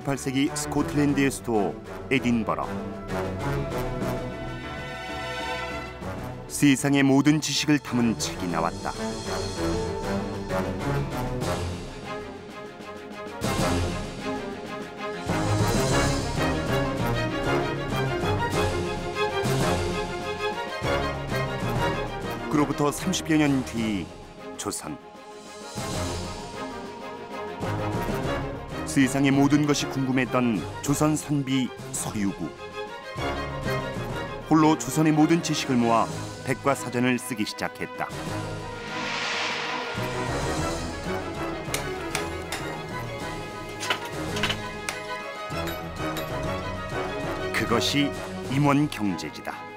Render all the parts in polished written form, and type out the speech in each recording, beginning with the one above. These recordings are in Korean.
18세기 스코틀랜드의 수도 에딘버러. 세상의 모든 지식을 담은 책이 나왔다. 그로부터 30여 년 뒤 조선. 세상의 모든 것이 궁금했던 조선 선비 서유구. 홀로 조선의 모든 지식을 모아 백과사전을 쓰기 시작했다. 그것이 임원경제지다.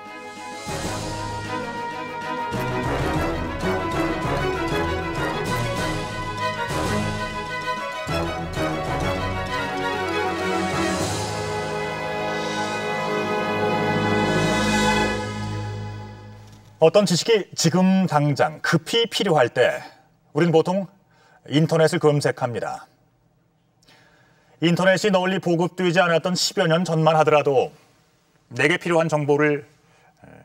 어떤 지식이 지금 당장 급히 필요할 때 우리는 보통 인터넷을 검색합니다. 인터넷이 널리 보급되지 않았던 10여 년 전만 하더라도 내게 필요한 정보를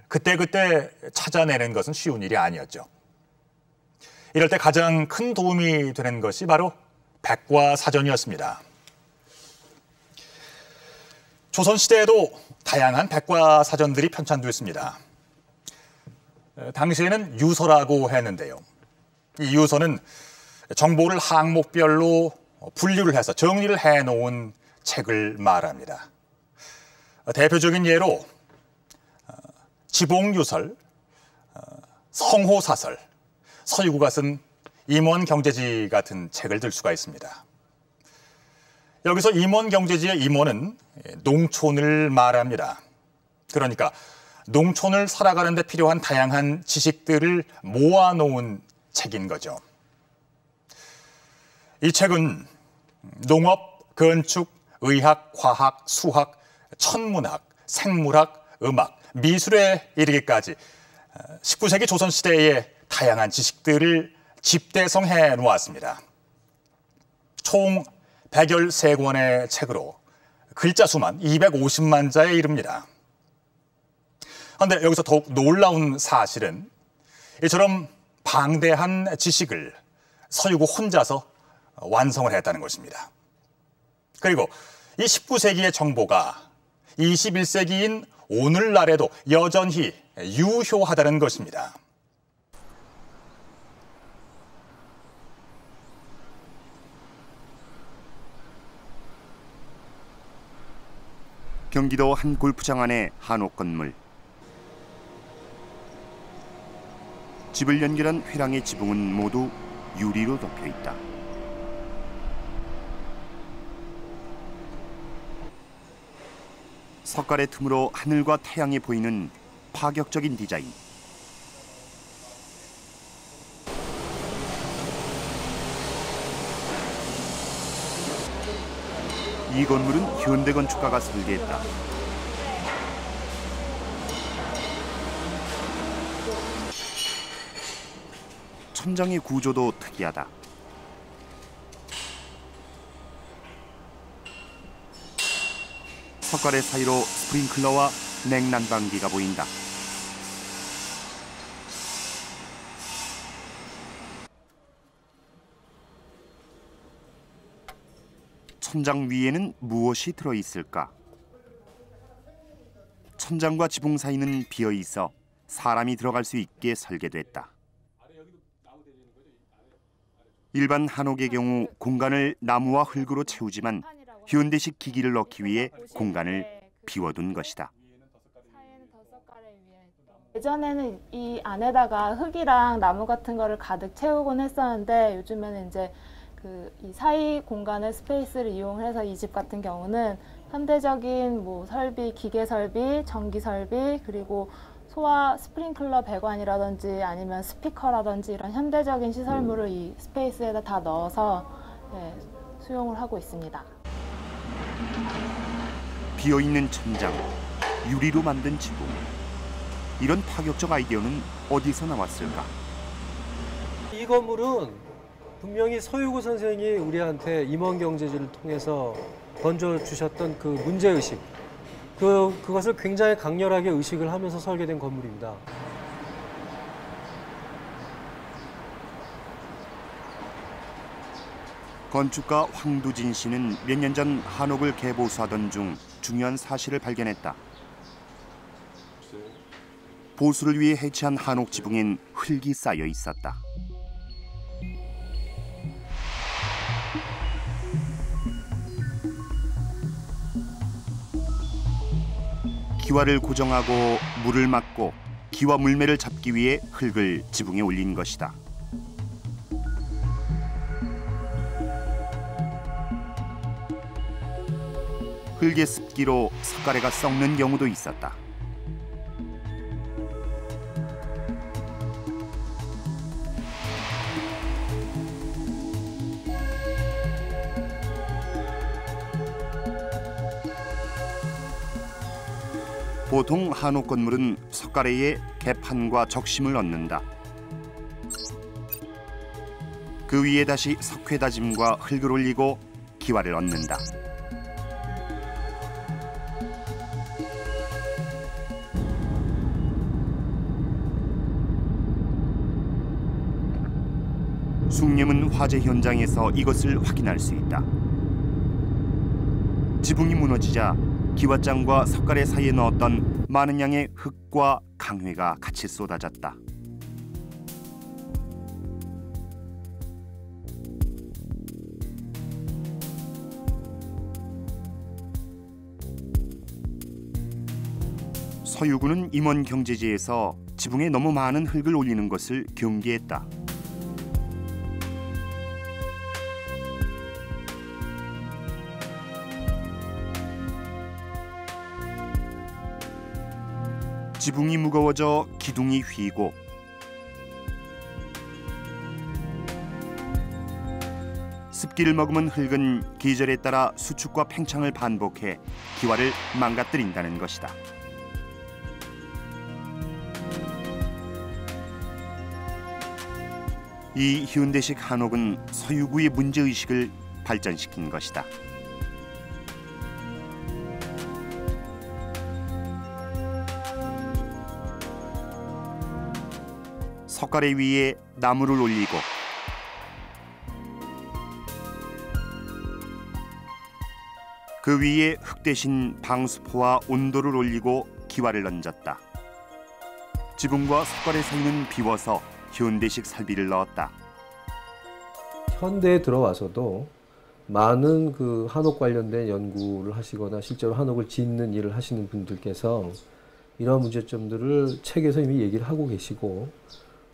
그때그때 찾아내는 것은 쉬운 일이 아니었죠. 이럴 때 가장 큰 도움이 되는 것이 바로 백과사전이었습니다. 조선시대에도 다양한 백과사전들이 편찬되었습니다. 당시에는 유서라고 했는데요. 이 유서는 정보를 항목별로 분류를 해서 정리를 해놓은 책을 말합니다. 대표적인 예로 지봉유설, 성호사설, 서유구가 쓴 임원경제지 같은 책을 들 수가 있습니다. 여기서 임원경제지의 임원은 농촌을 말합니다. 그러니까 농촌을 살아가는 데 필요한 다양한 지식들을 모아놓은 책인 거죠. 이 책은 농업, 건축, 의학, 과학, 수학, 천문학, 생물학, 음악, 미술에 이르기까지 19세기 조선시대의 다양한 지식들을 집대성해 놓았습니다. 총 113권의 책으로 글자 수만 250만 자에 이릅니다. 그런데 여기서 더욱 놀라운 사실은 이처럼 방대한 지식을 서유구 혼자서 완성을 했다는 것입니다. 그리고 이 19세기의 정보가 21세기인 오늘날에도 여전히 유효하다는 것입니다. 경기도 한 골프장 안의 한옥 건물. 집을 연결한 회랑의 지붕은 모두 유리로 덮여 있다. 석갈의 틈으로 하늘과 태양이 보이는 파격적인 디자인. 이 건물은 현대 건축가가 설계했다. 천장의 구조도 특이하다. 석갈의 사이로 스프링클러와 냉난방기가 보인다. 천장 위에는 무엇이 들어있을까? 천장과 지붕 사이는 비어 있어 사람이 들어갈 수 있게 설계됐다. 일반 한옥의 경우 공간을 나무와 흙으로 채우지만 현대식 기기를 넣기 위해 공간을 비워둔 것이다. 예전에는 이 안에다가 흙이랑 나무 같은 거를 가득 채우곤 했었는데 요즘에는 이제 이 사이 공간의 스페이스를 이용해서 이 집 같은 경우는 현대적인 설비, 기계 설비, 전기 설비, 그리고 소화 스프링클러 배관이라든지 아니면 스피커라든지 이런 현대적인 시설물을 이 스페이스에다 다 넣어서 수용을 하고 있습니다. 비어있는 천장, 유리로 만든 지붕. 이런 파격적 아이디어는 어디서 나왔을까? 이 건물은 분명히 서유구 선생이 우리한테 임원경제지를 통해서 던져주셨던 그 문제의식, 그것을 굉장히 강렬하게 의식을 하면서 설계된 건물입니다. 건축가 황두진 씨는 몇 년 전 한옥을 개보수하던 중 중요한 사실을 발견했다. 보수를 위해 해체한 한옥 지붕엔 흙이 쌓여 있었다. 기와를 고정하고 물을 막고 기와 물매를 잡기 위해 흙을 지붕에 올린 것이다. 흙의 습기로 석가래가 썩는 경우도 있었다. 보통 한옥 건물은 석가래에 개판과 적심을 얹는다. 그 위에 다시 석회 다짐과 흙을 올리고 기와를 얹는다. 숭례문 화재 현장에서 이것을 확인할 수 있다. 지붕이 무너지자 기와장과 석가래 사이에 넣었던 많은 양의 흙과 강회가 같이 쏟아졌다. 서유군은 임원 경제지에서 지붕에 너무 많은 흙을 올리는 것을 경계했다. 지붕이 무거워져 기둥이 휘고 습기를 머금은 흙은 계절에 따라 수축과 팽창을 반복해 기와를 망가뜨린다는 것이다. 이 현대식 한옥은 서유구의 문제의식을 발전시킨 것이다. 석가래 위에 나무를 올리고 그 위에 흙 대신 방수포와 온도를 올리고 기와를 얹었다. 지붕과 석가래 사이는 비워서 현대식 설비를 넣었다. 현대에 들어와서도 많은 그 한옥 관련된 연구를 하시거나 실제로 한옥을 짓는 일을 하시는 분들께서 이러한 문제점들을 책에서 이미 얘기를 하고 계시고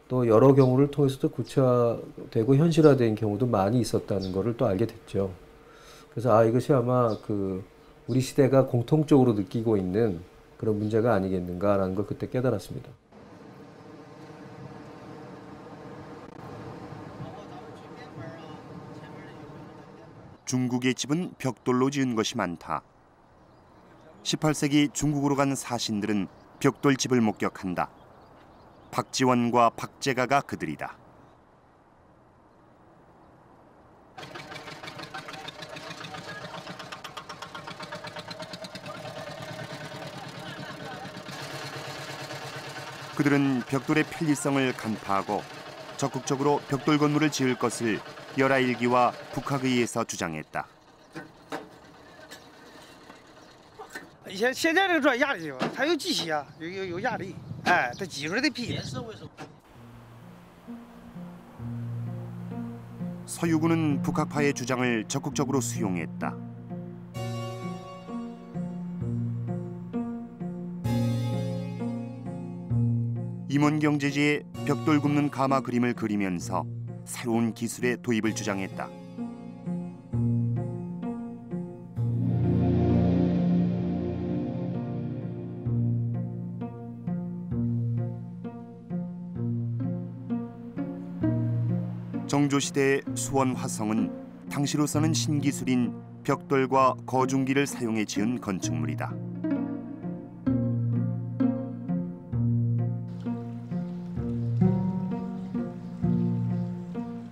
또 여러 경우를 통해서도 구체화되고 현실화된 경우도 많이 있었다는 것을 또 알게 됐죠. 그래서 이것이 아마 그 우리 시대가 공통적으로 느끼고 있는 그런 문제가 아니겠는가라는 걸 그때 깨달았습니다. 중국의 집은 벽돌로 지은 것이 많다. 18세기 중국으로 간 사신들은 벽돌집을 목격한다. 박지원과 박재가가 그들이다. 그들은 벽돌의 편리성을 간파하고 적극적으로 벽돌 건물을 지을 것을 열하일기와 북학의회에서 주장했다. 现在这个砖压力它有机器啊，有压力，哎，它挤出来的坯。 서유군은 북학파의 주장을 적극적으로 수용했다. 임원경제지에 벽돌 굽는 가마 그림을 그리면서 새로운 기술의 도입을 주장했다. 정조시대의 수원 화성은 당시로서는 신기술인 벽돌과 거중기를 사용해 지은 건축물이다.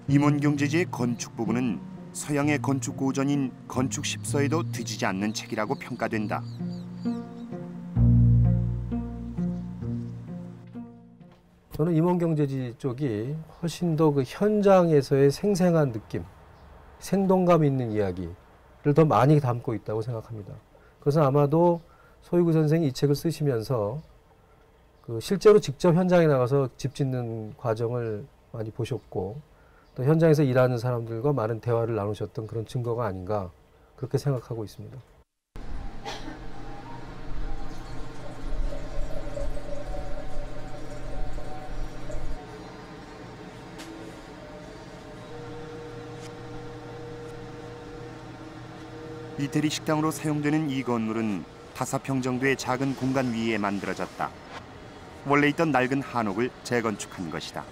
임원경제지의 건축 부분은 서양의 건축 고전인 건축 10서에도 뒤지지 않는 책이라고 평가된다. 저는 임원경제지 쪽이 훨씬 더 그 현장에서의 생생한 느낌, 생동감 있는 이야기를 더 많이 담고 있다고 생각합니다. 그래서 아마도 서유구 선생이 이 책을 쓰시면서 그 실제로 직접 현장에 나가서 집 짓는 과정을 많이 보셨고 또 현장에서 일하는 사람들과 많은 대화를 나누셨던 그런 증거가 아닌가 그렇게 생각하고 있습니다. 이태리 식당으로 사용되는 이 건물은 5평 정도의 작은 공간 위에 만들어졌다. 원래 있던 낡은 한옥을 재건축한 것이다.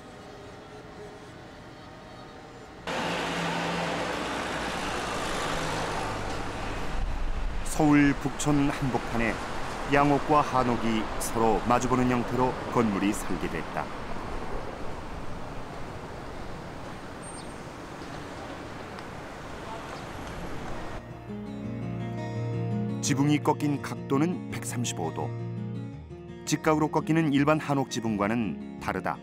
서울 북촌 한복판에 양옥과 한옥이 서로 마주보는 형태로 건물이 설계됐다. 지붕이 꺾인 각도는 135도. 직각으로 꺾이는 일반 한옥 지붕과는 다르다.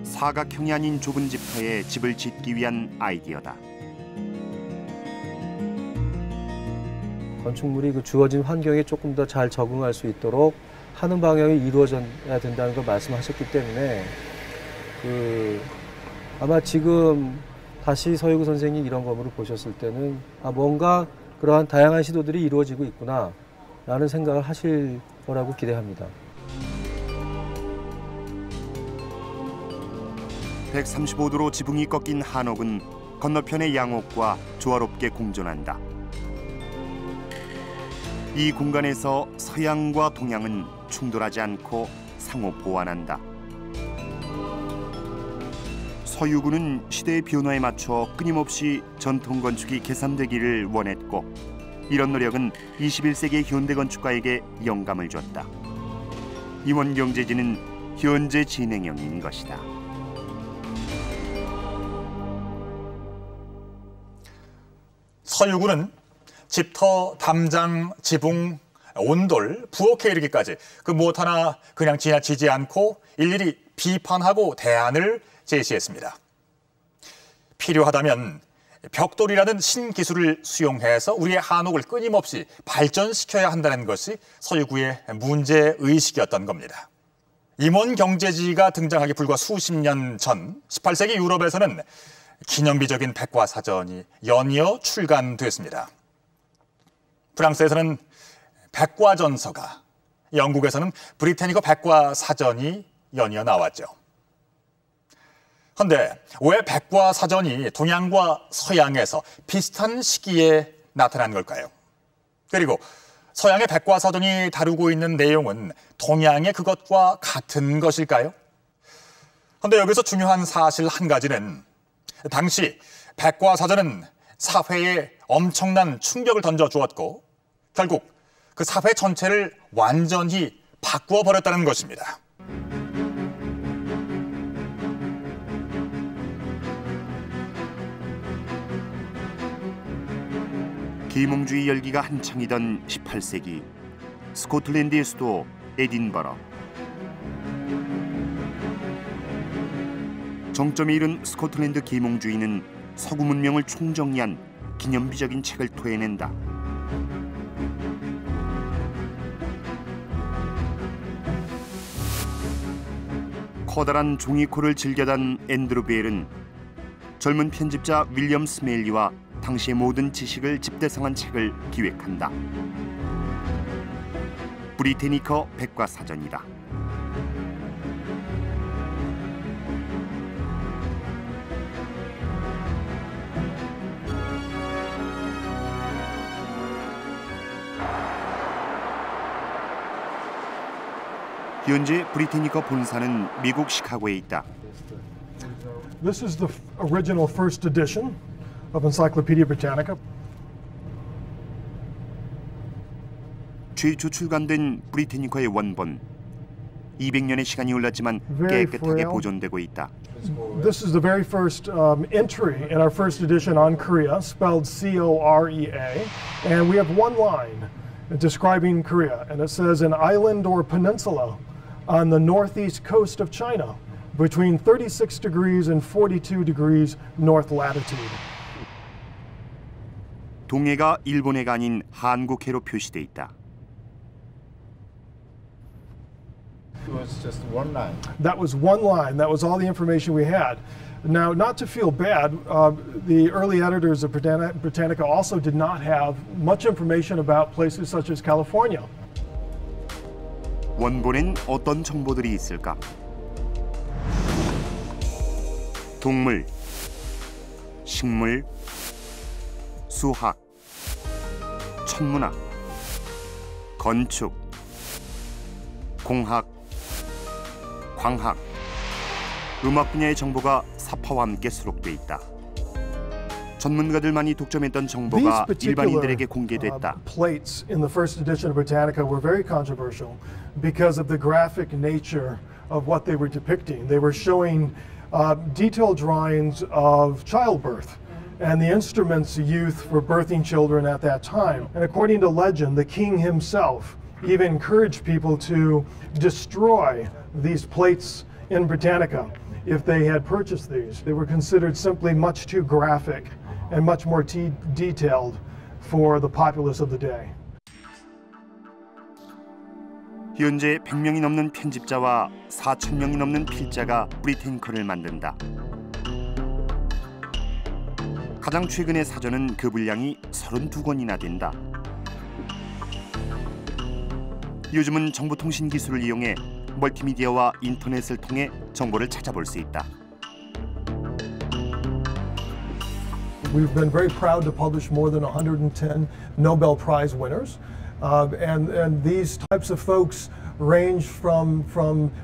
사각형이 아닌 좁은 집터에 집을 짓기 위한 아이디어다. 건축물이 그 주어진 환경에 조금 더 잘 적응할 수 있도록 하는 방향이 이루어져야 된다는 걸 말씀하셨기 때문에 아마 지금 다시 서유구 선생이 이런 건물을 보셨을 때는 뭔가 그러한 다양한 시도들이 이루어지고 있구나 라는 생각을 하실 거라고 기대합니다. 135도로 지붕이 꺾인 한옥은 건너편의 양옥과 조화롭게 공존한다. 이 공간에서 서양과 동양은 충돌하지 않고 상호 보완한다. 서유구는 시대의 변화에 맞춰 끊임없이 전통 건축이 개선되기를 원했고 이런 노력은 21세기의 현대 건축가에게 영감을 줬다. 임원경제지는 현재 진행형인 것이다. 서유구는 집터, 담장, 지붕, 온돌, 부엌에 이르기까지 그 무엇 하나 그냥 지나치지 않고 일일이 비판하고 대안을 제시했습니다. 필요하다면 벽돌이라는 신기술을 수용해서 우리의 한옥을 끊임없이 발전시켜야 한다는 것이 서유구의 문제의식이었던 겁니다. 임원경제지가 등장하기 불과 수십 년 전 18세기 유럽에서는 기념비적인 백과사전이 연이어 출간됐습니다. 프랑스에서는 백과전서가, 영국에서는 브리테니커 백과사전이 연이어 나왔죠. 그런데 왜 백과사전이 동양과 서양에서 비슷한 시기에 나타난 걸까요? 그리고 서양의 백과사전이 다루고 있는 내용은 동양의 그것과 같은 것일까요? 그런데 여기서 중요한 사실 한 가지는 당시 백과사전은 사회에 엄청난 충격을 던져주었고 결국 그 사회 전체를 완전히 바꾸어 버렸다는 것입니다. 계몽주의 열기가 한창이던 18세기 스코틀랜드의 수도 에딘버러. 정점에 이른 스코틀랜드 계몽주의는 서구 문명을 총정리한 기념비적인 책을 토해낸다. 커다란 종이코를 즐겨단 앤드루 벨은 젊은 편집자 윌리엄 스메일리와 당시의 모든 지식을 집대성한 책을 기획한다. 브리테니커 백과사전이다. 현재 브리테니커 본사는 미국 시카고에 있다. This is the original first edition of Encyclopedia Britannica. 최초 출간된 브리테니커의 원본. 200년의 시간이 흘렀지만 깨끗하게 보존되고 있다. This is the very first entry in our first edition on Korea, spelled Korea, and we have one line describing Korea, and it says an island or peninsula on the northeast coast of China, between 36 degrees and 42 degrees north latitude. 동해가 일본해가 아닌 한국해로 표시돼 있다. It was just one line. That was one line. That was all the information we had. Now, not to feel bad, the early editors of Britannica also did not have much information about places such as California. 원본엔 어떤 정보들이 있을까? 동물, 식물, 수학, 천문학, 건축, 공학, 광학, 음악 분야의 정보가 사파와 함께 수록돼 있다. 전문가들만이 독점했던 정보가 일반인들에게 공개됐다. Plates in the first edition of Britannica were very controversial because of the graphic nature of what they were depicting. They were showing detailed drawings of childbirth and the instruments used for birthing children at that time. And according to legend, the king himself even encouraged people to destroy these plates in Britannica if they had purchased these. They were considered simply much too graphic and much more detailed for the populace of the day. 현재 100명이 넘는 편집자와 4,000명이 넘는 필자가 브리테니커를 만든다. 가장 최근의 사전은 그 분량이 32권이나 된다. 요즘은 정보통신 기술을 이용해 멀티미디어와 인터넷을 통해 정보를 찾아볼 수 있다. We've been very proud to publish more than 110 Nobel Prize winners. And these types of folks range from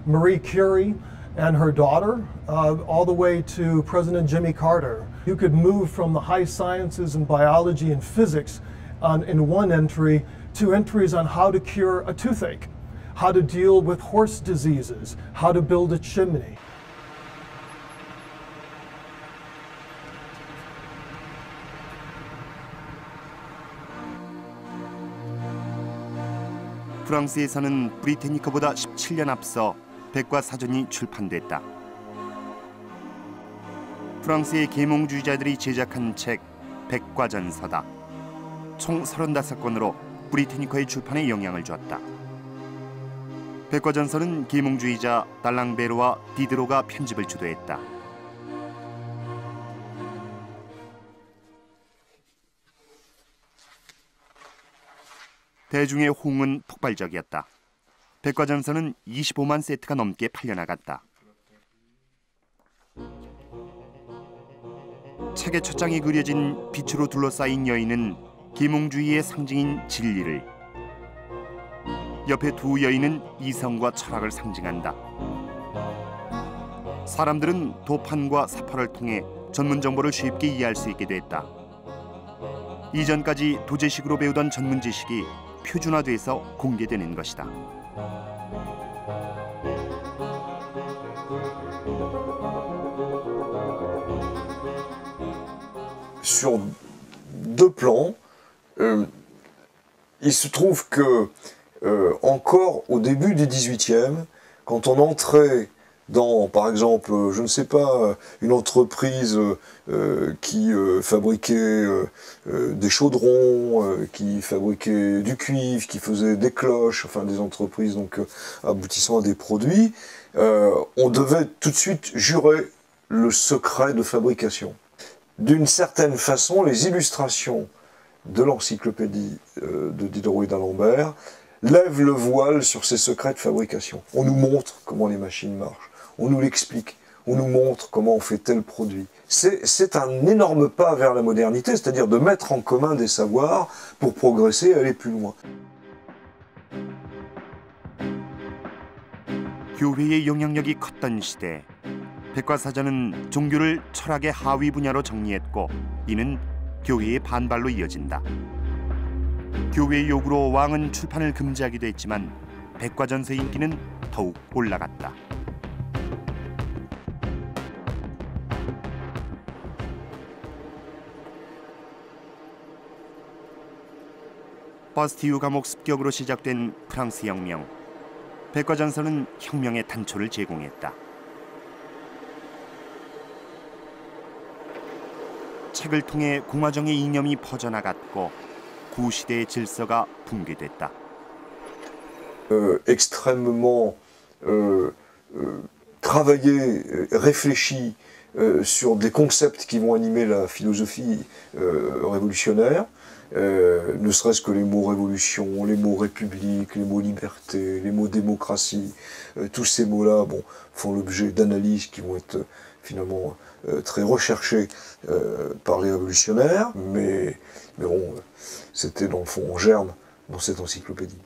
Marie Curie and her daughter all the way to President Jimmy Carter. You could move from the high sciences and biology and physics in one entry to entries on how to cure a toothache, how to deal with horse diseases, how to build a chimney. 프랑스에서는 브리테니커보다 17년 앞서 백과사전이 출판됐다. 프랑스의 계몽주의자들이 제작한 책 백과전서다. 총 35권으로 브리테니커의 출판에 영향을 주었다. 백과전서는 계몽주의자 달랑베르와 디드로가 편집을 주도했다. 대중의 호응은 폭발적이었다. 백과전서는 25만 세트가 넘게 팔려나갔다. 책의 첫 장에 그려진 빛으로 둘러싸인 여인은 계몽주의의 상징인 진리를, 옆에 두 여인은 이성과 철학을 상징한다. 사람들은 도판과 사파를 통해 전문 정보를 쉽게 이해할 수 있게 됐다. 이전까지 도제식으로 배우던 전문 지식이 표준화돼서 공개되는 것이다. Sur deux plans, il se trouve que encore au début du XVIIIe, quand on entrait dans, par exemple, je ne sais pas, une entreprise qui fabriquait des chaudrons, qui fabriquait du cuivre, qui faisait des cloches, enfin des entreprises donc aboutissant à des produits, on devait tout de suite jurer le secret de fabrication. D'une certaine façon, les illustrations de l'encyclopédie de Diderot et d'Alembert lèvent le voile sur ces secrets de fabrication. On nous montre comment les machines marchent. On nous l'explique, on nous montre comment on fait tel produit. C'est un énorme pas vers la modernité, c'est-à-dire de mettre en commun des savoirs pour progresser et aller plus loin. 교회의 영향력이 컸던 시대, 백과사전은 종교를 철학의 하위 분야로 정리했고, 이는 교회의 반발로 이어진다. 교회의 요구로 왕은 출판을 금지하기도 했지만 백과전서의 인기는 더욱 올라갔다. 바스티유 감옥 습격으로 시작된 프랑스 혁명. 백과전선은 혁명의 단초를 제공했다. 책을 통해 공화정의 이념이 퍼져나갔고 구시대의 질서가 붕괴됐다. Extrêmement travaillé, réfléchi sur des concepts qui vont animer la philosophie révolutionnaire, ne serait-ce que les mots révolution, les mots république, les mots liberté, les mots démocratie, tous ces mots-là font l'objet d'analyses qui vont être finalement très recherchées par les révolutionnaires, mais bon, c'était dans le fond en germe dans cette encyclopédie.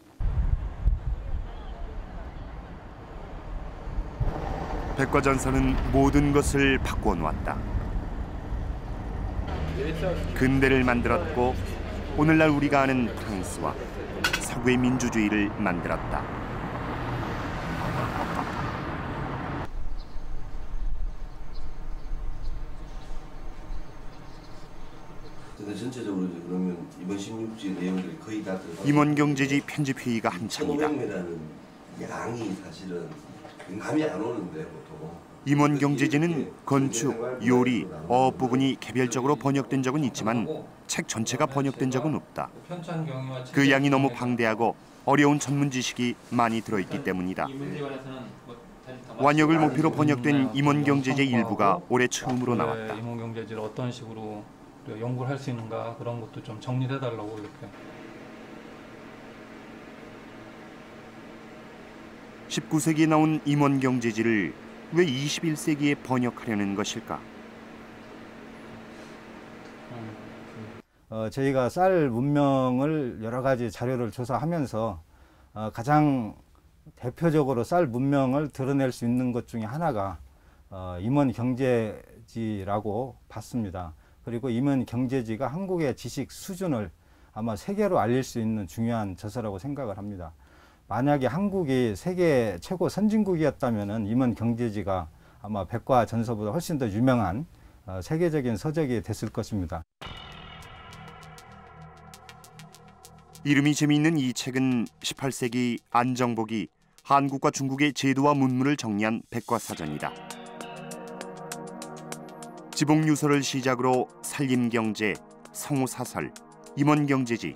백과전선은 모든 것을 바꿔 놓았다. 근대를 만들었고 오늘날 우리가 아는 프랑스와 서구의 민주주의를 만들었다. 전체적으로 그러면 이번 16지 내용들이 거의 다 임원경제지 편집회의가 한창이다. 양이 사실은 감이 안 오는데 보통. 임원경제지는 건축, 요리, 어업 부분이 개별적으로 번역된 적은 있지만 책 전체가 번역된 적은 없다. 그 양이 너무 방대하고 어려운 전문 지식이 많이 들어있기 때문이다. 완역을 목표로 번역된 임원경제지 일부가 올해 처음으로 나왔다. 임원경제지를 어떤 식으로 연구를 할 수 있는가 그런 것도 좀 정리해달라고 이렇게. 19세기에 나온 임원경제지를 왜 21세기에 번역하려는 것일까? 저희가 쌀 문명을 여러 가지 자료를 조사하면서 가장 대표적으로 쌀 문명을 드러낼 수 있는 것 중에 하나가 임원경제지라고 봤습니다. 그리고 임원경제지가 한국의 지식 수준을 아마 세계로 알릴 수 있는 중요한 저서라고 생각을 합니다. 만약에 한국이 세계 최고 선진국이었다면 임원경제지가 아마 백과전서보다 훨씬 더 유명한 세계적인 서적이 됐을 것입니다. 이름이 재미있는 이 책은 18세기 안정복이 한국과 중국의 제도와 문물을 정리한 백과사전이다. 지복유서를 시작으로 산림경제, 성호사설, 임원경제지,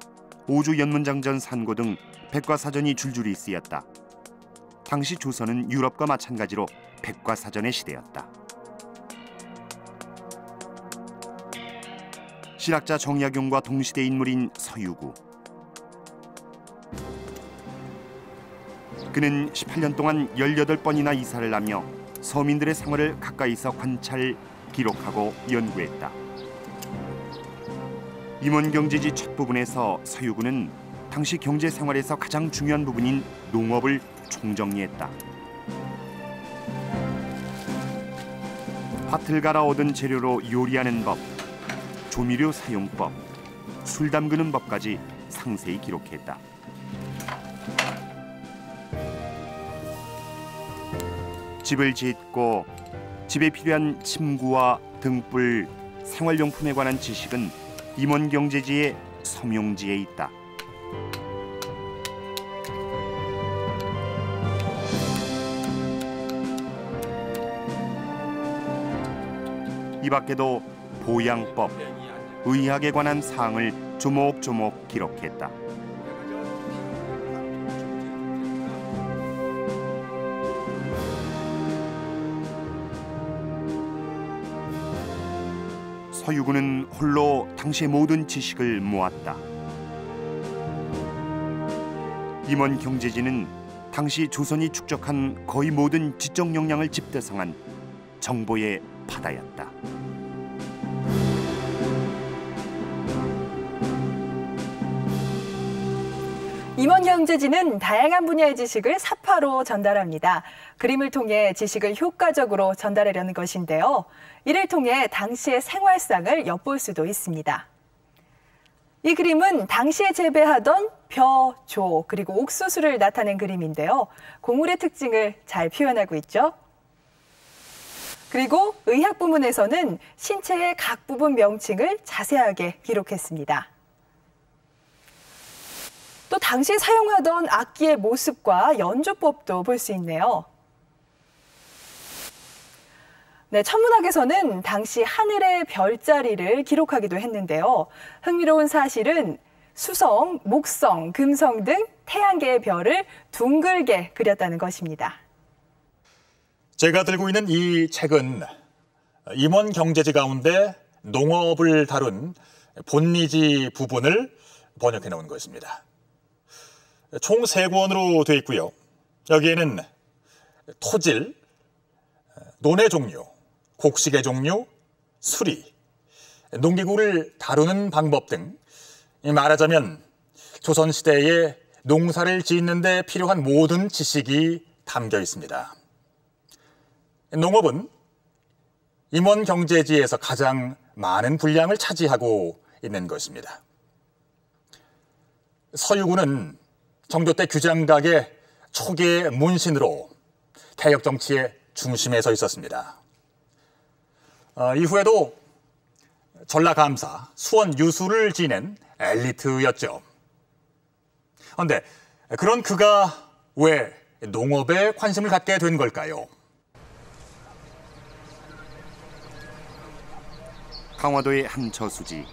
오주연문장전 산고 등 백과사전이 줄줄이 쓰였다. 당시 조선은 유럽과 마찬가지로 백과사전의 시대였다. 실학자 정약용과 동시대 인물인 서유구. 그는 18년 동안 18번이나 이사를 하며 서민들의 생활을 가까이서 관찰, 기록하고 연구했다. 임원경제지 첫 부분에서 서유구는 당시 경제 생활에서 가장 중요한 부분인 농업을 총정리했다. 밭을 갈아 얻은 재료로 요리하는 법, 조미료 사용법, 술 담그는 법까지 상세히 기록했다. 집을 짓고 집에 필요한 침구와 등불, 생활용품에 관한 지식은 임원경제지의 서명지에 있다. 이 밖에도 보양법, 의학에 관한 사항을 조목조목 기록했다. 서유구는 홀로 당시의 모든 지식을 모았다. 임원경제지는 당시 조선이 축적한 거의 모든 지적 역량을 집대성한 정보의 바다였다. 임원경제지는 다양한 분야의 지식을 사파로 전달합니다. 그림을 통해 지식을 효과적으로 전달하려는 것인데요. 이를 통해 당시의 생활상을 엿볼 수도 있습니다. 이 그림은 당시에 재배하던 벼, 조, 그리고 옥수수를 나타낸 그림인데요. 곡물의 특징을 잘 표현하고 있죠. 그리고 의학 부문에서는 신체의 각 부분 명칭을 자세하게 기록했습니다. 당시 사용하던 악기의 모습과 연주법도 볼 수 있네요. 네, 천문학에서는 당시 하늘의 별자리를 기록하기도 했는데요. 흥미로운 사실은 수성, 목성, 금성 등 태양계의 별을 둥글게 그렸다는 것입니다. 제가 들고 있는 이 책은 임원 경제지 가운데 농업을 다룬 본리지 부분을 번역해 놓은 것입니다. 총 3권으로 되어 있고요. 여기에는 토질, 논의 종류, 곡식의 종류, 수리, 농기구를 다루는 방법 등 말하자면 조선시대에 농사를 짓는 데 필요한 모든 지식이 담겨 있습니다. 농업은 임원 경제지에서 가장 많은 분량을 차지하고 있는 것입니다. 서유군은 정조 때 규장각의 초계 문신으로 개혁 정치의 중심에 서 있었습니다. 이후에도 전라감사, 수원 유수를 지낸 엘리트였죠. 그런데 그런 그가 왜 농업에 관심을 갖게 된 걸까요? 강화도의 한 저수지.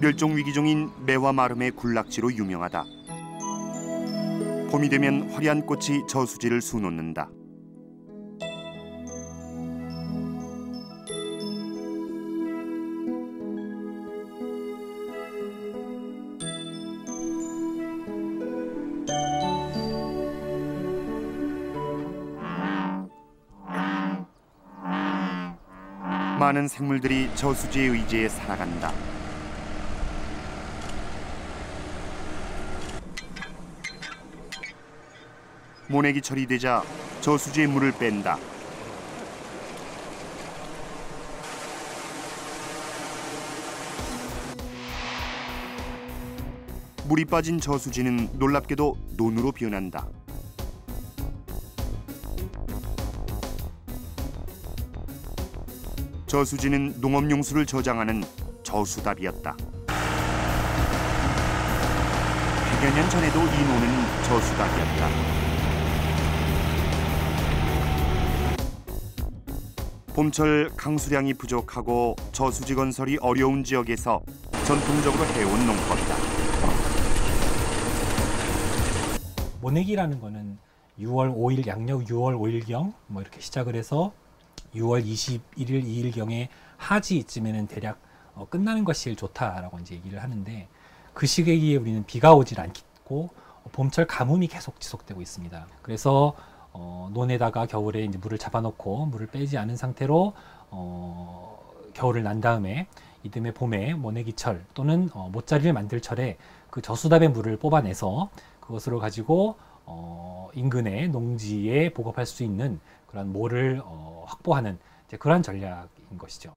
멸종위기종인 매화 마름의 군락지로 유명하다. 봄이 되면 화려한 꽃이 저수지를 수놓는다. 많은 생물들이 저수지의 의지에 살아간다. 모내기철이 되자 저수지의 물을 뺀다. 물이 빠진 저수지는 놀랍게도 논으로 변한다. 저수지는 농업용수를 저장하는 저수답이었다. 100여 년 전에도 이 논은 저수답이었다. 봄철 강수량이 부족하고 저수지 건설이 어려운 지역에서 전통적으로 해온 농법이다. 모내기라는 거는 6월 5일 양력 6월 5일경 뭐 이렇게 시작을 해서 6월 21일 2일경에 하지쯤에는 대략 끝나는 것이 제일 좋다라고 이제 얘기를 하는데, 그 시기에 우리는 비가 오질 않고 봄철 가뭄이 계속 지속되고 있습니다. 그래서 논에다가 겨울에 이제 물을 잡아놓고 물을 빼지 않은 상태로 겨울을 난 다음에 이듬해 봄에 모내기철 또는 모짜리를 만들 철에 그 저수답의 물을 뽑아내서 그것으로 가지고 인근의 농지에 보급할 수 있는 그런 모를 확보하는 그러한 전략인 것이죠.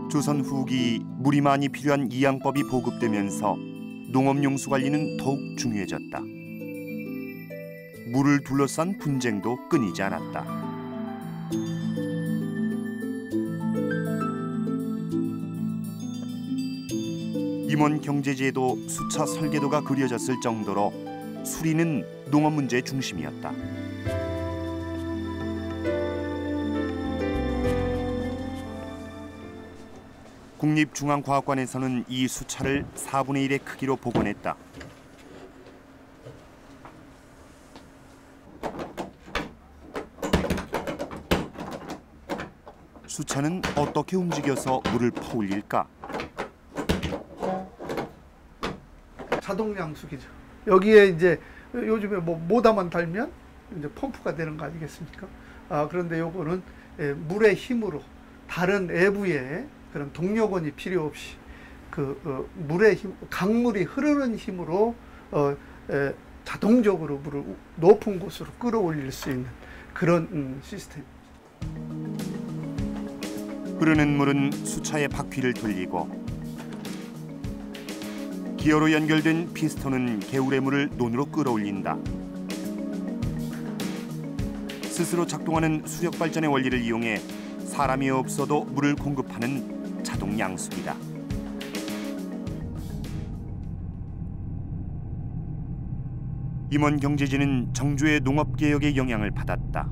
조선 후기 물이 많이 필요한 이양법이 보급되면서 농업용수 관리는 더욱 중요해졌다. 물을 둘러싼 분쟁도 끊이지 않았다. 임원 경제지에도 수차 설계도가 그려졌을 정도로 수리는 농업 문제의 중심이었다. 국립중앙과학관에서는 이 수차를 4분의 1의 크기로 복원했다. 수차는 어떻게 움직여서 물을 퍼올릴까? 자동 양수기죠. 여기에 이제 요즘에 뭐 모다만 달면 이제 펌프가 되는 거 아니겠습니까? 그런데 요거는 물의 힘으로 다른 외부의 그런 동력원이 필요 없이 그 물의 힘, 강물이 흐르는 힘으로 자동적으로 물을 높은 곳으로 끌어올릴 수 있는 그런 시스템. 흐르는 물은 수차의 바퀴를 돌리고 기어로 연결된 피스톤은 개울의 물을 논으로 끌어올린다. 스스로 작동하는 수력 발전의 원리를 이용해 사람이 없어도 물을 공급하는 자동 양수기다. 임원 경제지는 정조의 농업개혁의 영향을 받았다.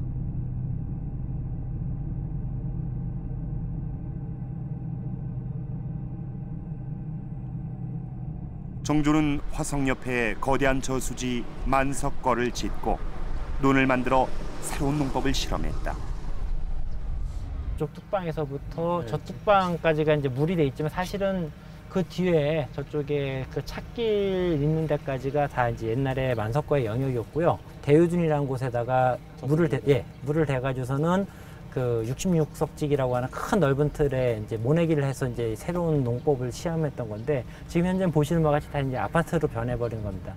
정조는 화성 옆에 거대한 저수지 만석거를 짓고 논을 만들어 새로운 농법을 실험했다. 이쪽 뚝방에서부터 저 뚝방까지가 이제 물이 돼 있지만 사실은 그 뒤에 저쪽에 그 찻길 있는 데까지가 다 이제 옛날에 만석거의 영역이었고요. 대유준이라는 곳에다가 물을 대가지고서는 그 66석지기라고 하는 큰 넓은 틀에 이제 모내기를 해서 이제 새로운 농법을 시험했던 건데 지금 현재 보시는 바와 같이 다 이제 아파트로 변해버린 겁니다.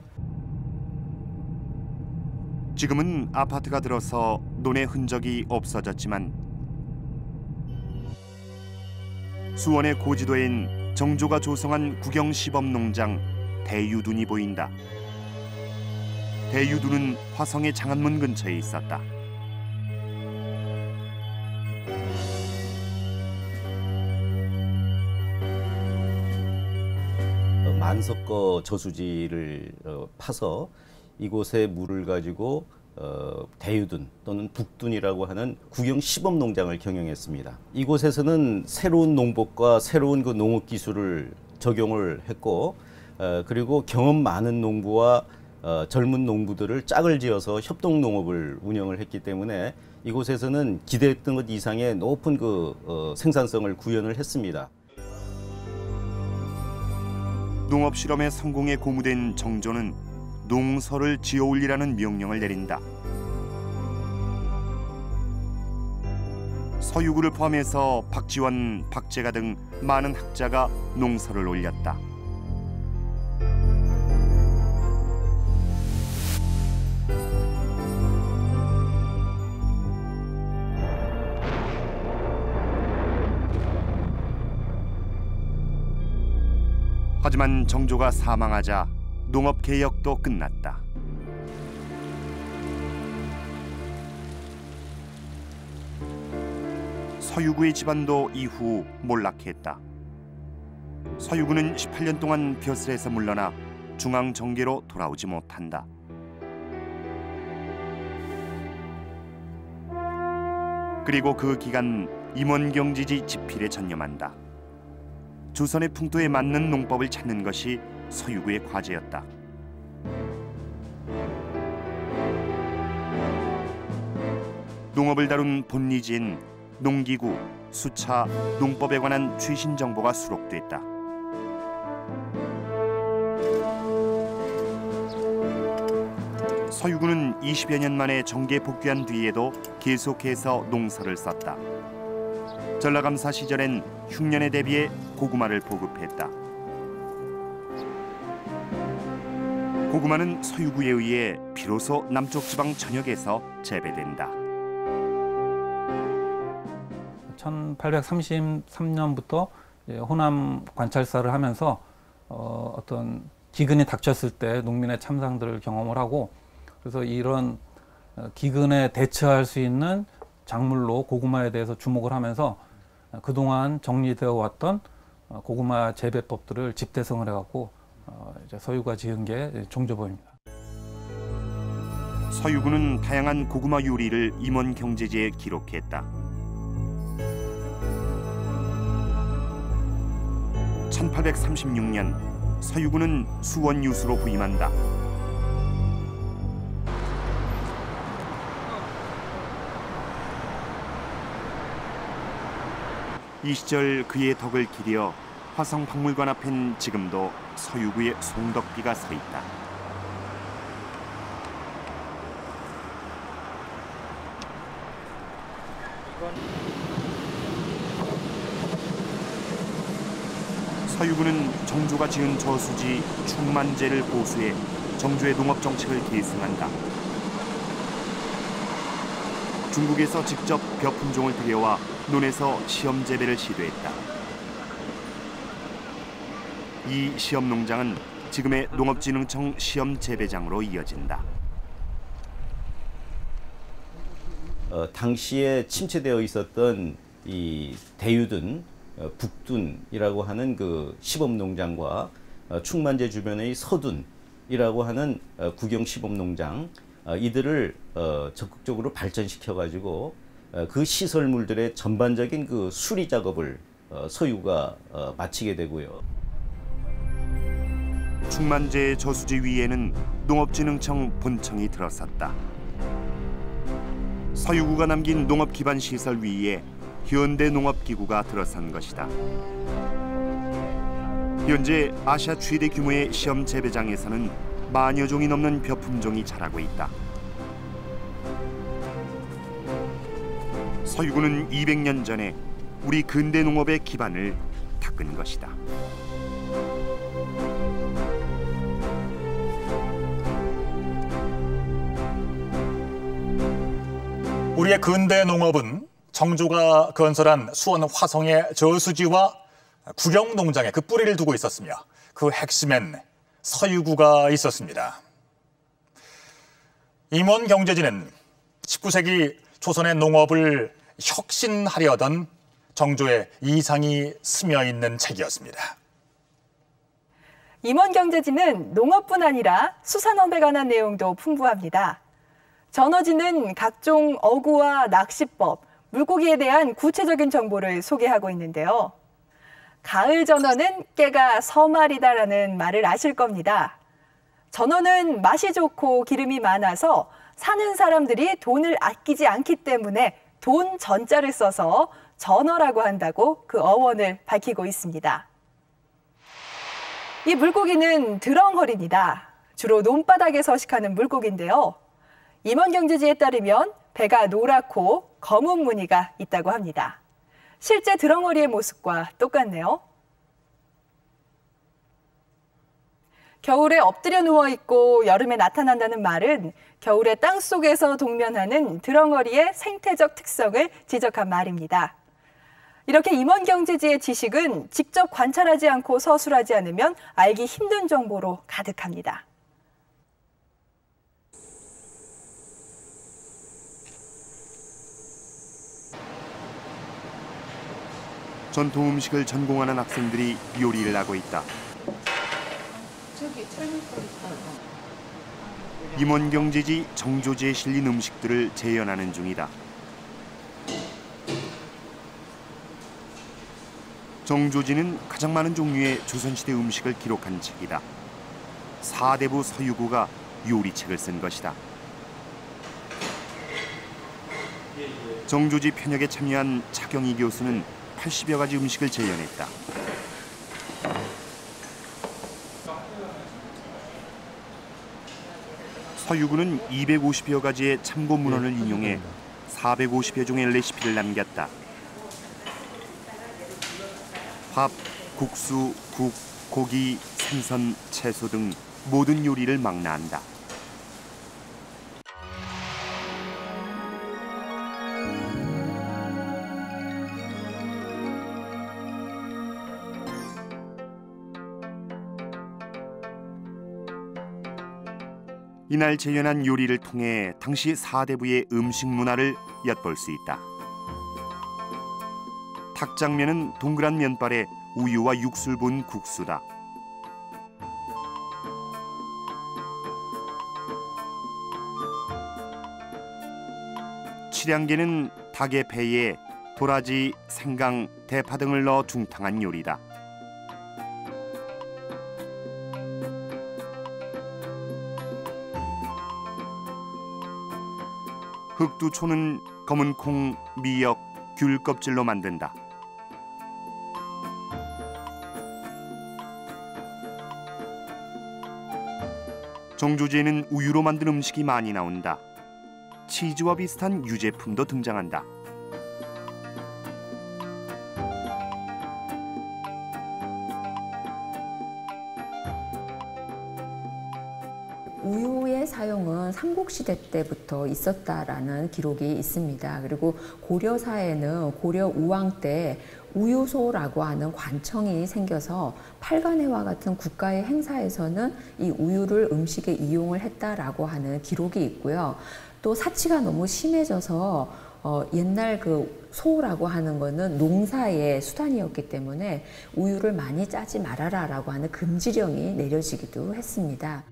지금은 아파트가 들어서 논의 흔적이 없어졌지만 수원의 고지도엔 정조가 조성한 국영시범농장 대유둔이 보인다. 대유둔은 화성의 장안문 근처에 있었다. 만석거 저수지를 파서 이곳에 물을 가지고 대유둔 또는 북둔이라고 하는 국영 시범 농장을 경영했습니다. 이곳에서는 새로운 농법과 새로운 그 농업 기술을 적용을 했고 그리고 경험 많은 농부와 젊은 농부들을 짝을 지어서 협동 농업을 운영을 했기 때문에 이곳에서는 기대했던 것 이상의 높은 그 생산성을 구현을 했습니다. 농업 실험의 성공에 고무된 정조는 농서를 지어올리라는 명령을 내린다. 서유구를 포함해서 박지원, 박재가 등 많은 학자가 농서를 올렸다. 하지만 정조가 사망하자 농업개혁도 끝났다. 서유구의 집안도 이후 몰락했다. 서유구는 18년 동안 벼슬에서 물러나 중앙정계로 돌아오지 못한다. 그리고 그 기간 임원경지지 집필에 전념한다. 조선의 풍토에 맞는 농법을 찾는 것이 서유구의 과제였다. 농업을 다룬 본리지엔 농기구, 수차, 농법에 관한 최신 정보가 수록됐다. 서유구는 20여 년 만에 정계에 복귀한 뒤에도 계속해서 농서를 썼다. 전라감사 시절엔 흉년에 대비해 고구마를 보급했다. 고구마는 서유구에 의해 비로소 남쪽 지방 전역에서 재배된다. 1833년부터 호남 관찰사를 하면서 어떤 기근이 닥쳤을 때 농민의 참상들을 경험을 하고 그래서 이런 기근에 대처할 수 있는 작물로 고구마에 대해서 주목을 하면서 그동안 정리되어 왔던 고구마 재배법들을 집대성을 해갖고 이제 서유구가 지은 게 종조법입니다. 서유구는 다양한 고구마 요리를 임원 경제지에 기록했다. 1836년 서유구는 수원 유수로 부임한다. 이 시절 그의 덕을 기려 화성 박물관 앞엔 지금도 서유구의 송덕비가 서 있다. 서유구는 정조가 지은 저수지 충만제를 보수해 정조의 농업 정책을 계승한다. 중국에서 직접 벼 품종을 들여와 논에서 시험 재배를 시도했다. 이 시험 농장은 지금의 농업진흥청 시험 재배장으로 이어진다. 당시에 침체되어 있었던 이 대유든, 북둔이라고 하는 그 시범농장과 충만제 주변의 서둔이라고 하는 국영 시범농장, 이들을 적극적으로 발전시켜 가지고 그 시설물들의 전반적인 그 수리 작업을 서유가 마치게 되고요. 충만제 저수지 위에는 농업진흥청 본청이 들어섰다. 서유구가 남긴 농업 기반 시설 위에 현대 농업기구가 들어선 것이다. 현재 아시아 최대 규모의 시험 재배장에서는 만여 종이 넘는 벼 품종이 자라고 있다. 서유구는 200년 전에 우리 근대 농업의 기반을 닦은 것이다. 우리의 근대 농업은 정조가 건설한 수원 화성의 저수지와 국영농장에 그 뿌리를 두고 있었으며 그 핵심엔 서유구가 있었습니다. 임원 경제지는 19세기 조선의 농업을 혁신하려던 정조의 이상이 스며 있는 책이었습니다. 임원 경제지는 농업뿐 아니라 수산업에 관한 내용도 풍부합니다. 전어지는 각종 어구와 낚시법, 물고기에 대한 구체적인 정보를 소개하고 있는데요. 가을 전어는 깨가 서말이다라는 말을 아실 겁니다. 전어는 맛이 좋고 기름이 많아서 사는 사람들이 돈을 아끼지 않기 때문에 돈 전자를 써서 전어라고 한다고 그 어원을 밝히고 있습니다. 이 물고기는 드렁허리입니다. 주로 논바닥에 서식하는 물고기인데요. 임원경제지에 따르면 배가 노랗고 검은 무늬가 있다고 합니다. 실제 드렁어리의 모습과 똑같네요. 겨울에 엎드려 누워있고 여름에 나타난다는 말은 겨울에 땅속에서 동면하는 드렁어리의 생태적 특성을 지적한 말입니다. 이렇게 임원경제지의 지식은 직접 관찰하지 않고 서술하지 않으면 알기 힘든 정보로 가득합니다. 전통 음식을 전공하는 학생들이 요리를 하고 있다. 임원경제지 정조지에 실린 음식들을 재현하는 중이다. 정조지는 가장 많은 종류의 조선시대 음식을 기록한 책이다. 사대부 서유구가 요리책을 쓴 것이다. 정조지 편역에 참여한 차경희 교수는 80여 가지 음식을 재현했다. 서유구는 250여 가지의 참고 문헌을 인용해 450여 종의 레시피를 남겼다. 밥, 국수, 국, 고기, 생선, 채소 등 모든 요리를 망라한다. 이날 재현한 요리를 통해 당시 사대부의 음식 문화를 엿볼 수 있다. 탁장면은 동그란 면발에 우유와 육수를 본 국수다. 칠양계는 닭의 배에 도라지, 생강, 대파 등을 넣어 중탕한 요리다. 흑두초는 검은 콩, 미역, 귤 껍질로 만든다. 정조지에는 우유로 만든 음식이 많이 나온다. 치즈와 비슷한 유제품도 등장한다. 우유의 사용은 삼국시대 때부터 있었다라는 기록이 있습니다. 그리고 고려사에는 고려 우왕 때 우유소라고 하는 관청이 생겨서 팔관회와 같은 국가의 행사에서는 이 우유를 음식에 이용을 했다라고 하는 기록이 있고요. 또 사치가 너무 심해져서 옛날 그 소라고 하는 거는 농사의 수단이었기 때문에 우유를 많이 짜지 말아라라고 하는 금지령이 내려지기도 했습니다.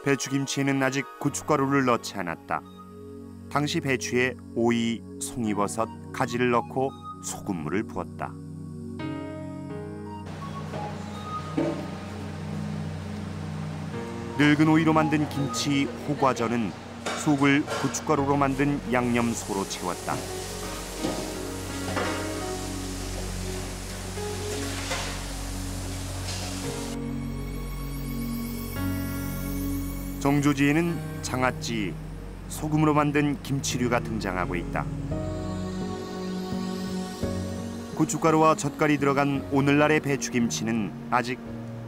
배추김치에는 아직 고춧가루를 넣지 않았다. 당시 배추에 오이, 송이버섯, 가지를 넣고 소금물을 부었다. 늙은 오이로 만든 김치 호과전은 속을 고춧가루로 만든 양념소로 채웠다. 정조지에는 장아찌, 소금으로 만든 김치류가 등장하고 있다. 고춧가루와 젓갈이 들어간 오늘날의 배추김치는 아직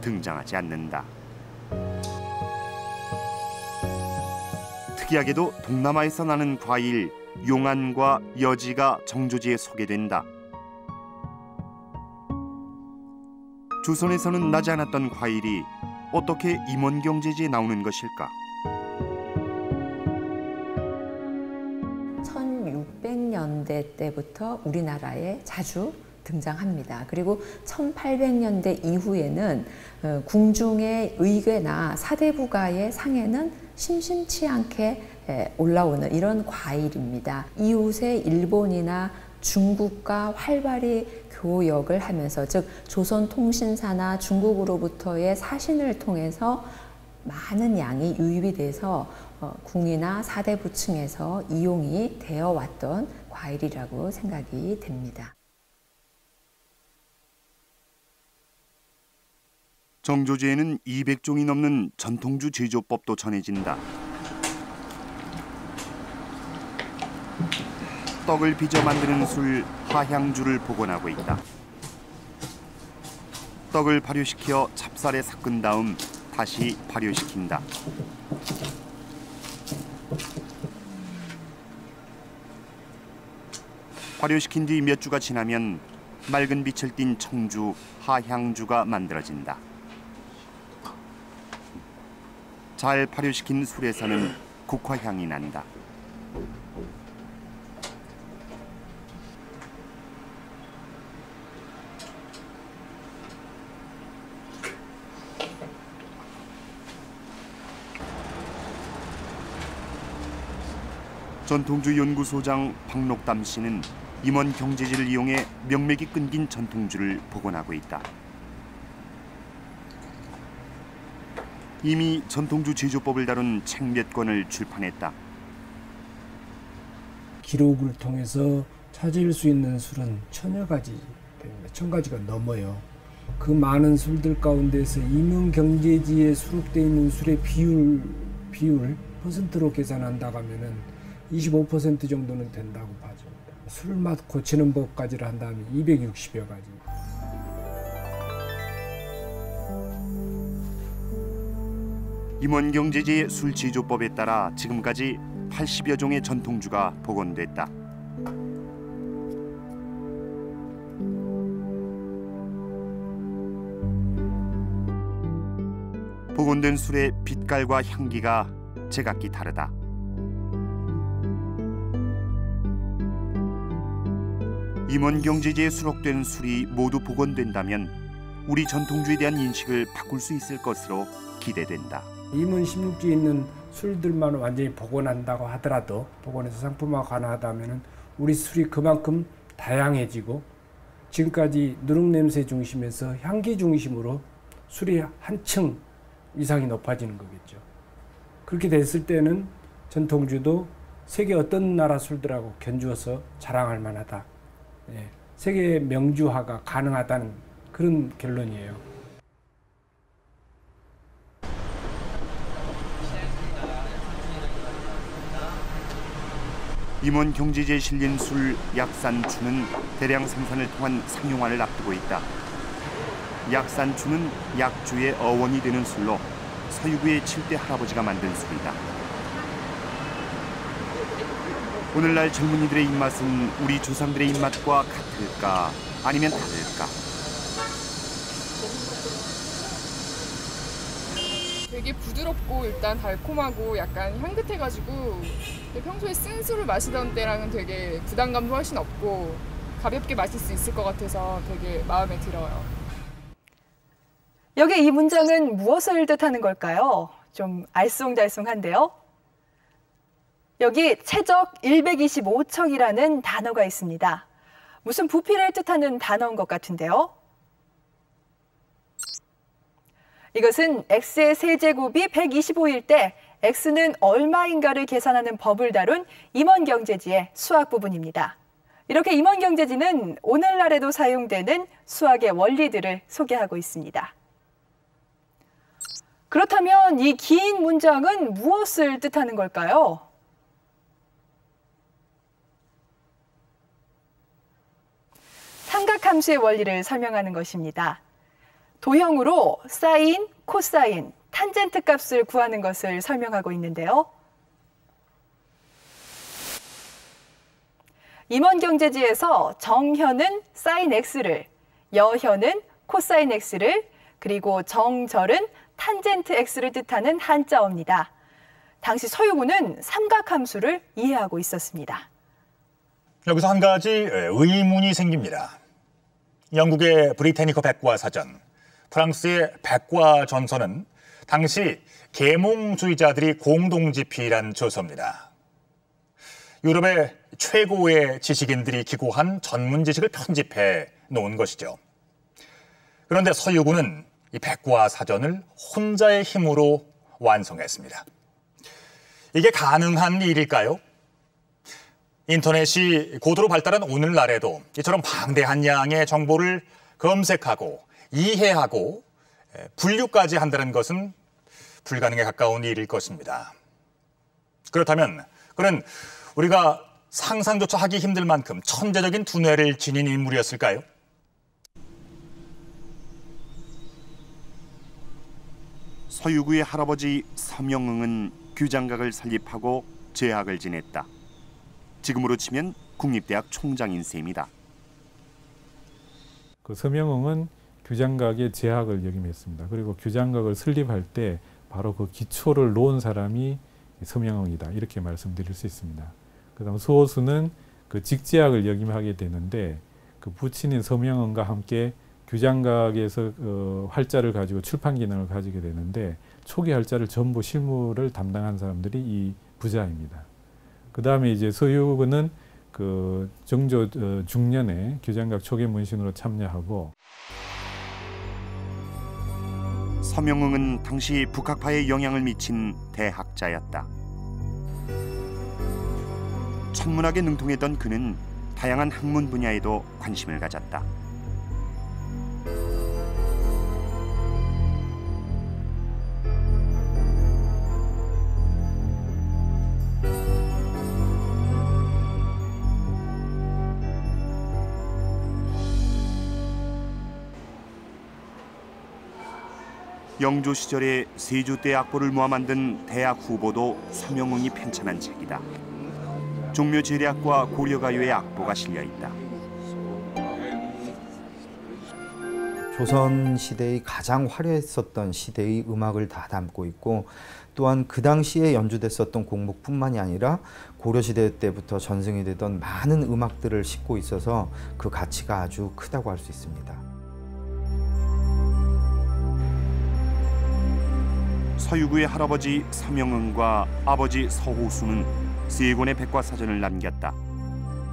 등장하지 않는다. 특이하게도 동남아에서 나는 과일 용안과 여지가 정조지에 소개된다. 조선에서는 나지 않았던 과일이 어떻게 임원경제지에 나오는 것일까? 1600년대 때부터 우리나라에 자주 등장합니다. 그리고 1800년대 이후에는 궁중의 의궤나 사대부가의 상에는 심심치 않게 올라오는 이런 과일입니다. 이웃에 일본이나 중국과 활발히 교역을 하면서, 즉 조선통신사나 중국으로부터의 사신을 통해서 많은 양이 유입이 돼서 궁이나 사대부층에서 이용이 되어 왔던 과일이라고 생각이 됩니다. 정조지에는 200종이 넘는 전통주 제조법도 전해진다. 떡을 빚어 만드는 술 하향주를 복원하고 있다. 떡을 발효시켜 찹쌀에 섞은 다음 다시 발효시킨다. 발효시킨 뒤 몇 주가 지나면 맑은 빛을 띤 청주 하향주가 만들어진다. 잘 발효시킨 술에서는 국화향이 난다. 전통주 연구소장 박록담 씨는 임원 경제지를 이용해 명맥이 끊긴 전통주를 복원하고 있다. 이미 전통주 제조법을 다룬 책 몇 권을 출판했다. 기록을 통해서 찾을 수 있는 술은 1000여 가지 됩니다. 1000가지가 넘어요. 그 많은 술들 가운데서 임원 경제지에 수록되어 있는 술의 비율 퍼센트로 계산한다고 하면은 25% 정도는 된다고 봐집니다. 술맛 고치는 법까지를 한다면 260여 가지. 임원경제지의 술 제조법에 따라 지금까지 80여 종의 전통주가 복원됐다. 복원된 술의 빛깔과 향기가 제각기 다르다. 임원경제지에 수록된 술이 모두 복원된다면 우리 전통주에 대한 인식을 바꿀 수 있을 것으로 기대된다. 임원 16주에 있는 술들만 완전히 복원한다고 하더라도, 복원해서 상품화 가능하다면 우리 술이 그만큼 다양해지고 지금까지 누룩냄새 중심에서 향기 중심으로 술이 한층 이상이 높아지는 거겠죠. 그렇게 됐을 때는 전통주도 세계 어떤 나라 술들하고 견주어서 자랑할 만하다. 세계 명주화가 가능하다는 그런 결론이에요. 임원 경제지에 실린 술 약산추는 대량 생산을 통한 상용화를 앞두고 있다. 약산추는 약주의 어원이 되는 술로 서유구의 7대 할아버지가 만든 술이다. 오늘날 젊은이들의 입맛은 우리 조상들의 입맛과 같을까 아니면 다를까? 되게 부드럽고 일단 달콤하고 약간 향긋해가지고 평소에 쓴 술을 마시던 때랑은 되게 부담감도 훨씬 없고 가볍게 마실 수 있을 것 같아서 되게 마음에 들어요. 여기 이 문장은 무엇을 뜻하는 걸까요? 좀 알쏭달쏭한데요. 여기 최적 125척이라는 단어가 있습니다. 무슨 부피를 뜻하는 단어인 것 같은데요. 이것은 x의 세제곱이 125일 때 x는 얼마인가를 계산하는 법을 다룬 임원경제지의 수학 부분입니다. 이렇게 임원경제지는 오늘날에도 사용되는 수학의 원리들을 소개하고 있습니다. 그렇다면 이 긴 문장은 무엇을 뜻하는 걸까요? 삼각함수의 원리를 설명하는 것입니다. 도형으로 사인, 코사인, 탄젠트 값을 구하는 것을 설명하고 있는데요. 임원경제지에서 정현은 사인 x를, 여현은 코사인 x를, 그리고 정절은 탄젠트 x를 뜻하는 한자어입니다. 당시 서유구는 삼각함수를 이해하고 있었습니다. 여기서 한 가지 의문이 생깁니다. 영국의 브리테니커 백과사전, 프랑스의 백과전서는 당시 계몽주의자들이 공동 집필한 저서입니다. 유럽의 최고의 지식인들이 기고한 전문 지식을 편집해 놓은 것이죠. 그런데 서유구는 이 백과사전을 혼자의 힘으로 완성했습니다. 이게 가능한 일일까요? 인터넷이 고도로 발달한 오늘날에도 이처럼 방대한 양의 정보를 검색하고 이해하고 분류까지 한다는 것은 불가능에 가까운 일일 것입니다. 그렇다면 그는 우리가 상상조차 하기 힘들 만큼 천재적인 두뇌를 지닌 인물이었을까요? 서유구의 할아버지 서명응은 규장각을 설립하고 제학을 지냈다. 지금으로 치면 국립대학 총장인 셈이다. 그 서명응은 규장각의 제학을 역임했습니다. 그리고 규장각을 설립할 때 바로 그 기초를 놓은 사람이 서명응이다. 이렇게 말씀드릴 수 있습니다. 그다음 수호수는 그 직제학을 역임하게 되는데 그 부친인 서명응과 함께 규장각에서 활자를 가지고 출판 기능을 가지게 되는데 초기 활자를 전부 실무를 담당한 사람들이 이 부자입니다. 그 다음에 이제 서유근은 그 정조 중년에 규장각 초기 문신으로 참여하고. 서명응은 당시 북학파에 영향을 미친 대학자였다. 천문학에 능통했던 그는 다양한 학문 분야에도 관심을 가졌다. 영조 시절에 세조때 악보를 모아 만든 대학 후보도 서명응이 편찬한 책이다. 종묘제례악과 고려가요의 악보가 실려있다. 조선시대의 가장 화려했었던 시대의 음악을 다 담고 있고 또한 그 당시에 연주됐었던 곡목뿐만이 아니라 고려시대 때부터 전승이 되던 많은 음악들을 싣고 있어서 그 가치가 아주 크다고 할 수 있습니다. 서유구의 할아버지 서명응과 아버지 서호수는 세 권의 백과사전을 남겼다.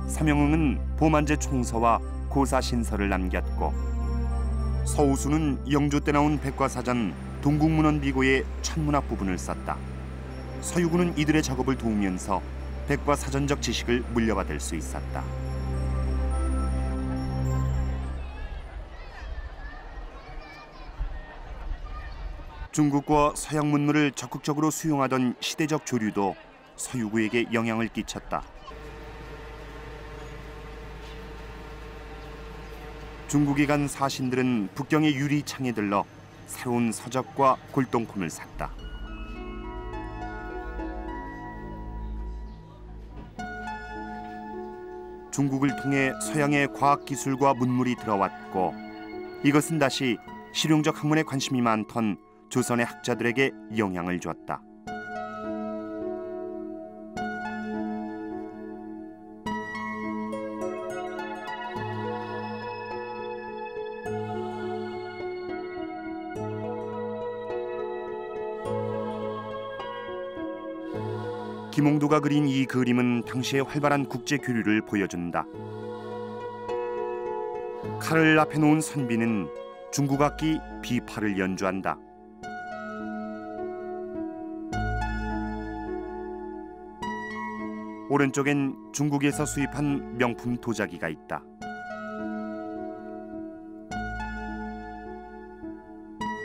서명응은 보만제 총서와 고사신서를 남겼고 서호수는 영조 때 나온 백과사전 동국문헌비고의 천문학 부분을 썼다. 서유구는 이들의 작업을 도우면서 백과사전적 지식을 물려받을 수 있었다. 중국과 서양 문물을 적극적으로 수용하던 시대적 조류도 서유구에게 영향을 끼쳤다. 중국에 간 사신들은 북경의 유리창에 들러 새로운 서적과 골동품을 샀다. 중국을 통해 서양의 과학기술과 문물이 들어왔고 이것은 다시 실용적 학문에 관심이 많던 조선의 학자들에게 영향을 줬다. 김홍도가 그린 이 그림은 당시의 활발한 국제 교류를 보여준다. 칼을 앞에 놓은 선비는 중국 악기 비파를 연주한다. 오른쪽엔 중국에서 수입한 명품 도자기가 있다.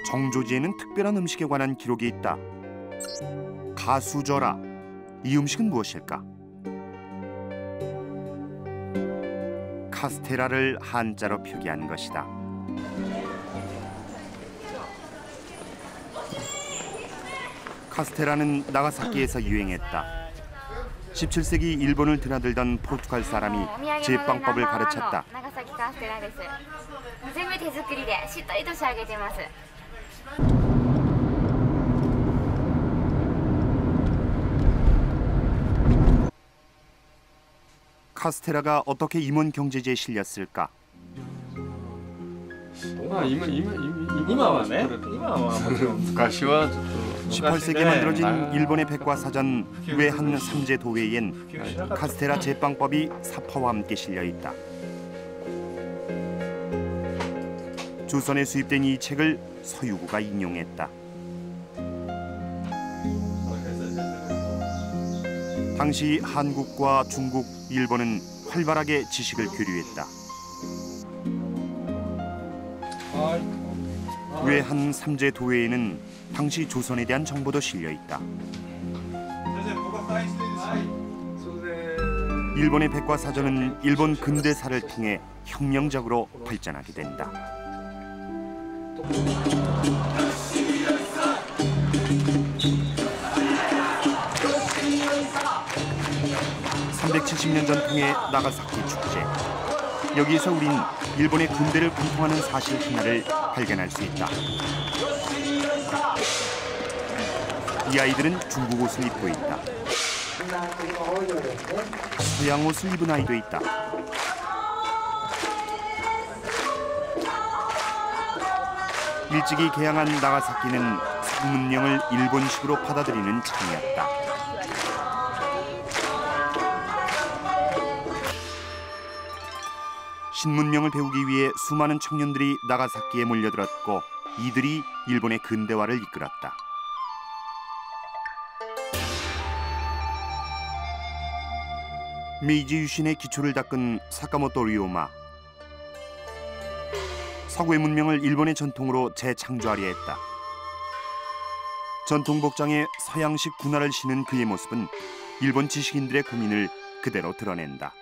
정조지에는 특별한 음식에 관한 기록이 있다. 가수저라. 이 음식은 무엇일까? 카스테라를 한자로 표기한 것이다. 카스테라는 나가사키에서 유행했다. 17세기 일본을 드나들던 포르투갈 사람이 제빵법을 가르쳤다. 카스테라가 어떻게 임원 경제지에 실렸을까? 18세기에 만들어진 일본의 백과사전 외한 삼재 도회엔 카스테라 제빵법이 사파와 함께 실려 있다. 조선에 수입된 이 책을 서유구가 인용했다. 당시 한국과 중국, 일본은 활발하게 지식을 교류했다. 외한 삼재 도회에는 당시 조선에 대한 정보도 실려 있다. 일본의 백과사전은 일본 근대사를 통해 혁명적으로 발전하게 된다. 370년 전통의 나가사키 축제. 여기에서 우린 일본의 근대를 관통하는 사실 하나를 발견할 수 있다. 이 아이들은 중국 옷을 입고 있다. 서양 옷을 입은 아이도 있다. 일찍이 개항한 나가사키는 문명을 일본식으로 받아들이는 창이었다. 신문명을 배우기 위해 수많은 청년들이 나가사키에 몰려들었고 이들이 일본의 근대화를 이끌었다. 메이지 유신의 기초를 닦은 사카모토 류오마. 서구의 문명을 일본의 전통으로 재창조하려 했다. 전통 복장에 서양식 군화를 신은 그의 모습은 일본 지식인들의 고민을 그대로 드러낸다.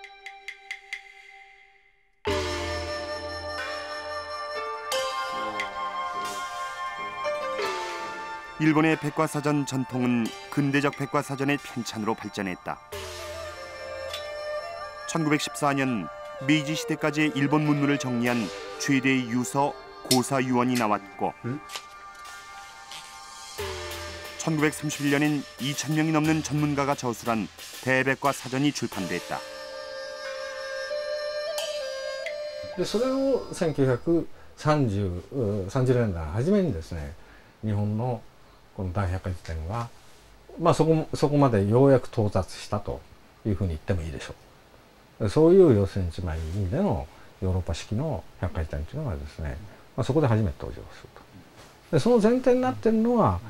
일본의 백과사전 전통은 근대적 백과사전의 편찬으로 발전했다. 1914년 메이지 시대까지의 일본 문물을 정리한 최대의 유서 고사유원이 나왔고 1931년엔 2,000명이 넘는 전문가가 저술한 대백과사전이 출판됐다. それを1930年代初めにですね、日本のこの大百科事典は、そこまでようやく到達したというふうに言ってもいいでしょう。そういう要するにつまり意味でのヨーロッパ式の百科事典というのがですね、そこで初めて登場すると。でその前提になっているのは、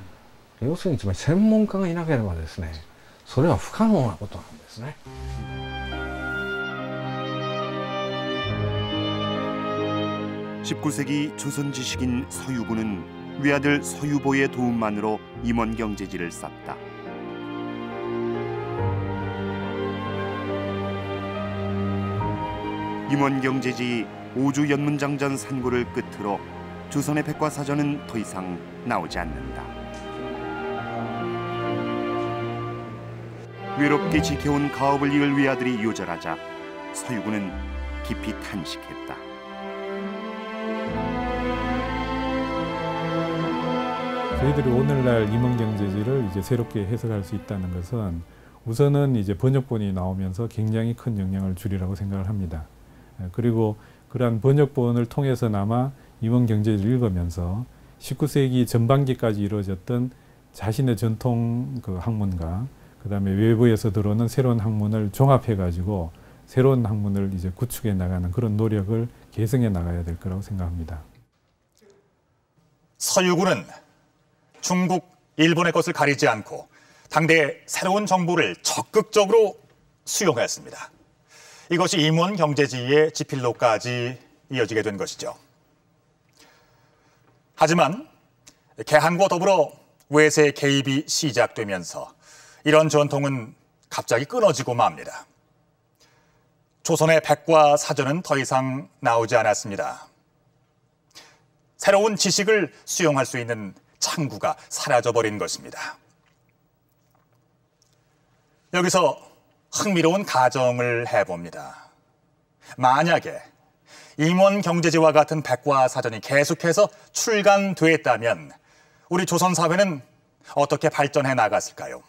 要するにつまり専門家がいなければですね、それは不可能なことなんですね。(19세기) 조선 지식인 서유구는 외아들 서유보의 도움만으로 임원 경제지를 썼다. 임원 경제지 오주 연문장전 산고를 끝으로 조선의 백과사전은 더 이상 나오지 않는다. 외롭게 지켜온 가업을 이을 외아들이 요절하자 서유구는 깊이 탄식했다. 저희들이 오늘날 임원경제지를 이제 새롭게 해석할 수 있다는 것은 우선은 이제 번역본이 나오면서 굉장히 큰 영향을 주리라고 생각을 합니다. 그리고 그러한 번역본을 통해서나마 임원경제지를 읽으면서 19세기 전반기까지 이루어졌던 자신의 전통 그 학문과 그다음에 외부에서 들어오는 새로운 학문을 종합해 가지고 새로운 학문을 이제 구축해 나가는 그런 노력을 개성해 나가야 될 거라고 생각합니다. 서유구는 중국, 일본의 것을 가리지 않고 당대의 새로운 정보를 적극적으로 수용했습니다. 이것이 임원 경제지의 지필로까지 이어지게 된 것이죠. 하지만 개항과 더불어 외세 개입이 시작되면서 이런 전통은 갑자기 끊어지고 맙니다. 조선의 백과사전은 더 이상 나오지 않았습니다. 새로운 지식을 수용할 수 있는 창구가 사라져버린 것입니다. 여기서 흥미로운 가정을 해봅니다. 만약에 임원 경제지와 같은 백과사전이 계속해서 출간됐다면 우리 조선 사회는 어떻게 발전해 나갔을까요?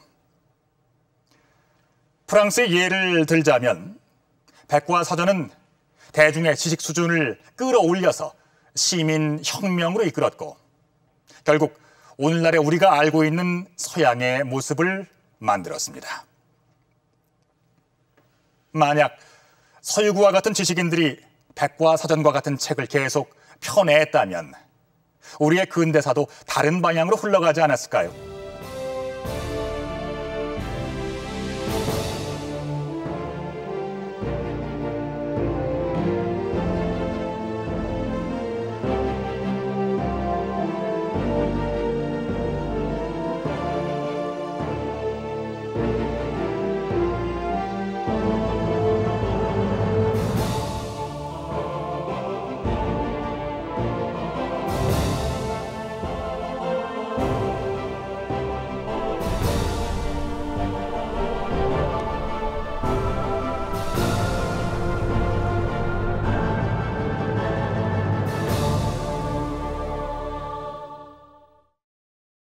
프랑스의 예를 들자면 백과사전은 대중의 지식 수준을 끌어올려서 시민혁명으로 이끌었고 결국 오늘날의 우리가 알고 있는 서양의 모습을 만들었습니다. 만약 서유구와 같은 지식인들이 백과사전과 같은 책을 계속 펴냈다면 우리의 근대사도 다른 방향으로 흘러가지 않았을까요?